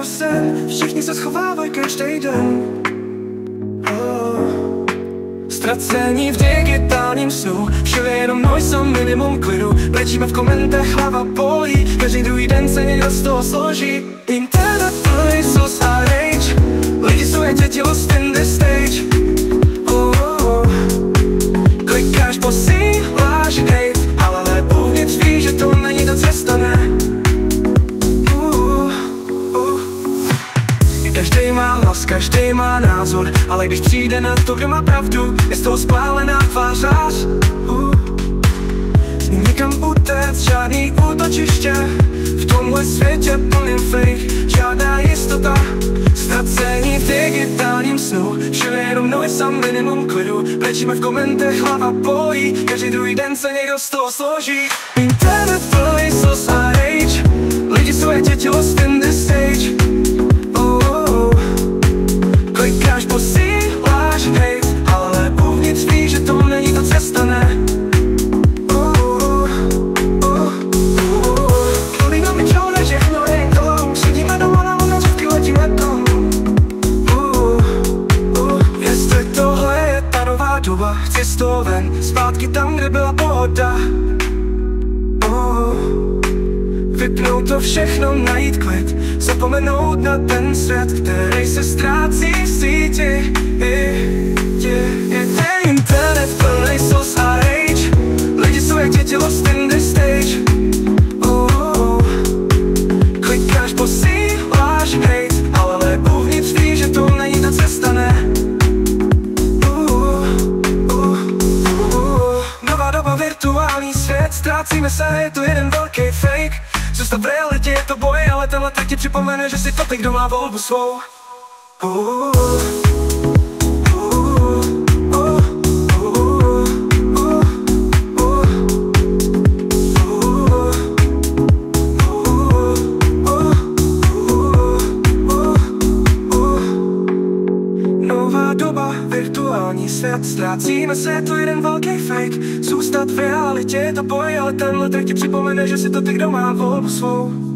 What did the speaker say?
jako sen, všichni se schovávají každý den. Ztracení v digitálním snu, všude jenom noise a minimum klidu. Brečíme v komentech, hlava bolí, každý druhý den se někdo z toho složí. Internet plný sos a rage, lidi jsou jak děti lost in the stage. Klikáš, posíláš hate, ale uvnitř víš, že to není ta cesta, ne. Každý má hlas, každý má názor, ale když přijde na to, kdo má pravdu, je z toho spálená tvářář. Nikam utéct, žádný útočiště, v tomhle světě plným fake, žádná jistota. Ztracení v digitálním snu, všude jenom noise a minimum klidu. Brečíme v komentech, hlava bolí, každý druhý den se někdo z toho složí. Internet plný sos a rage, lidi jsou jak děti lost in the stage. Klikáš, posíláš hate, ale uvnitř víš, že to není ta cesta, ne. Klidino mi čone, všechno je to, sedíme doma na obrazovky, letíme domů. Jestli tohle je ta nová doba, chci z toho ven, zpátky tam, kde byla pohoda. Vypnout to všechno, najít klid, zapomenout na ten svět, který se ztrácí v síti. Internet plný sos a rage, lidi jsou jak děti lost in the stage. Klikáš, posíláš hate, ale uvnitř víš, že to není ta cesta, ne. Nová doba, virtuální svět, ztrácíme se, je to jeden velký fake. Zůstav v realitě, je to boj, ale tenhle tak ti připomene, že si to ty, kdo má volbu svou. Nová doba, virtuální svět, ztrácíme se, je to jeden velký fake. Zůstat v realitě, je to boj, ale tenhle tak ti připomene, že si to ty, kdo má volbu svou.